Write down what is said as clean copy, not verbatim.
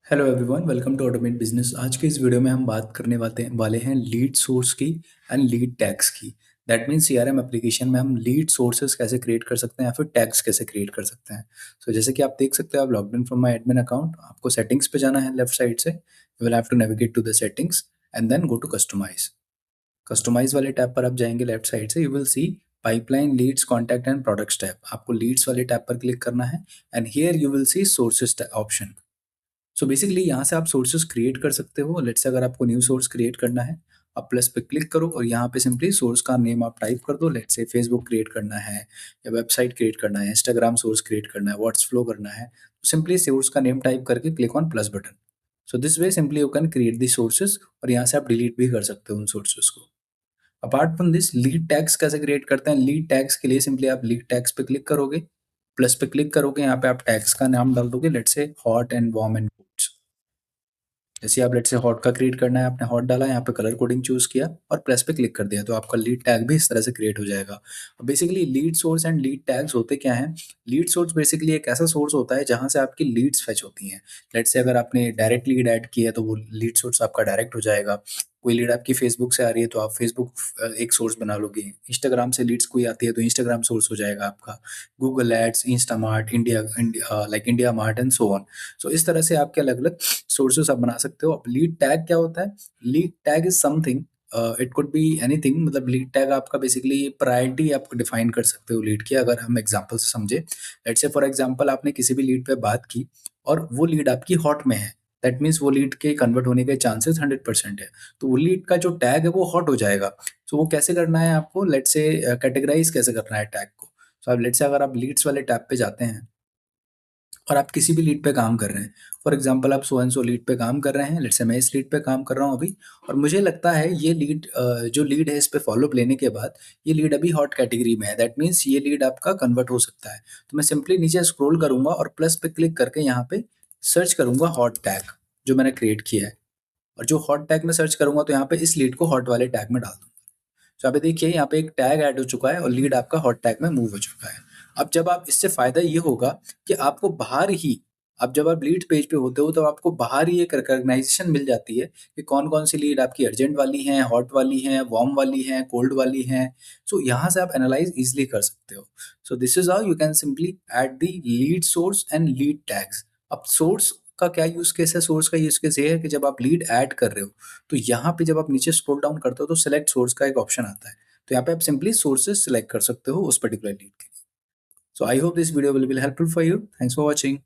Hello everyone, welcome to automate business. आज के इस वीडियो में हम बात करने वाले हैं लीड सोर्स की एंड लीड टैग्स की। दैट मीन्स सीआरएम एप्लीकेशन में हम लीड सोर्सेज कैसे क्रिएट कर सकते हैं या फिर टैग्स कैसे क्रिएट कर सकते हैं। जैसे कि आप देख सकते हो, आप logged in from my admin account, आपको सेटिंग्स पे जाना है लेफ्ट साइड से। You will have to navigate to the settings and then go to customize. Customize वाले टैब पर आप जाएंगे लेफ्ट साइड से, you will see pipeline leads contact and products tab. आपको लीड्स वाले टैब पर क्लिक करना है and here you will see sources option. Basically यहाँ से आप सोर्सेज क्रिएट कर सकते हो। लेट्स से अगर आपको न्यू सोर्स क्रिएट करना है, आप प्लस पे क्लिक करो और यहाँ पे सिंपली सोर्स का नेम आप टाइप कर दो। लेट्स से फेसबुक क्रिएट करना है या वेबसाइट क्रिएट करना है, इंस्टाग्राम सोर्स क्रिएट करना है, व्हाट्स फ्लो करना है, तो सिंपली सोर्स का नेम टाइप करके click on plus button. This way simply you can create the sources और यहाँ से आप डिलीट भी कर सकते हो उन सोर्सेज को। Apart from this, lead tags कैसे क्रिएट करते हैं? लीड टैग्स के लिए सिंपली आप लीड टैग्स पे क्लिक करोगे, प्लस पे क्लिक करोगे, यहाँ पे आप टैग्स का नाम डाल दोगे। Let's say hot and warm and cools. जैसे आप लेट्स से हॉट का क्रिएट करना है, आपने हॉट डाला, यहाँ पे कलर कोडिंग चूज किया और प्लस पे क्लिक कर दिया, तो आपका लीड टैग भी इस तरह से क्रिएट हो जाएगा। Basically lead source and lead tags होते क्या हैं? लीड सोर्स बेसिकली एक ऐसा सोर्स होता है जहां से आपकी लीड्स फेच होती हैं। लेट्स से अगर आपने डायरेक्ट लीड ऐड किया है तो वो लीड सोर्स आपका डायरेक्ट हो जाएगा। कोई लीड आपकी फेसबुक से आ रही है तो आप फेसबुक एक सोर्स बना लोगे। इंस्टाग्राम से लीड्स कोई आती है तो इंस्टाग्राम सोर्स हो जाएगा आपका। Google ads, Instamart, IndiaMART and so on. इस तरह से आपके अलग अलग सोर्सेस आप बना सकते हो। अब लीड टैग क्या होता है? Lead tag is something, it could be anything. मतलब लीड टैग आपका बेसिकली प्रायोरिटी आप डिफाइन कर सकते हो लीड की। अगर हम एग्जांपल से समझे, लेट्स से फॉर एग्जांपल आपने किसी भी लीड पे बात की और वो लीड आपकी हॉट में है, दैट मीन्स वो लीड के कन्वर्ट होने के चांसेस 100% है। तो वो लीड का जो टैग है वो हॉट हो जाएगा। वो कैसे करना है आपको? लेट्स से कैटेगराइज कैसे करना है टैग को। अब लेट्स से अगर आप लीड्स वाले टैब पे जाते हैं और आप किसी भी लीड पे काम कर रहे हैं, फॉर एग्जांपल आप सो एंड सो लीड पे काम कर रहे हैं। लेट्स से मैं इस लीड पे काम कर रहा हूँ अभी, और मुझे लगता है ये लीड जो लीड है इस पे फॉलोअप लेने के बाद ये लीड अभी हॉट कैटेगरी में है, दैट मीन्स ये लीड आपका कन्वर्ट हो सकता है। तो मैं सिंपली नीचे स्क्रॉल करूंगा और प्लस पे क्लिक करके यहाँ पे सर्च करूंगा हॉट टैग जो मैंने क्रिएट किया है। और जो हॉट टैग में सर्च करूंगा तो यहाँ पे इस लीड को हॉट वाले टैग में डाल दूंगा। यहाँ पे देखिए, यहाँ पे एक टैग ऐड हो चुका है और लीड आपका हॉट टैग में मूव हो चुका है। अब जब आप इससे फायदा ये होगा कि आपको बाहर ही, अब जब आप लीड पेज पे होते हो तो आपको बाहर ही एक रिकॉग्नाइजेशन मिल जाती है कि कौन कौन सी लीड आपकी अर्जेंट वाली हैं, हॉट वाली हैं, वार्म वाली हैं, कोल्ड वाली हैं। यहाँ से आप एनालाइज इजिली कर सकते हो। This is how you can simply add the lead source and lead tags. अब सोर्स का क्या यूज केस है? सोर्स का यूज केस ये है कि जब आप लीड ऐड कर रहे हो तो यहाँ पे जब आप नीचे स्क्रॉल डाउन करते हो तो सिलेक्ट सोर्स का एक ऑप्शन आता है। तो यहाँ पे आप सिंपली सोर्सेज सिलेक्ट कर सकते हो उस पर्टिकुलर लीड के लिए। I hope this video will be helpful for you. Thanks for watching.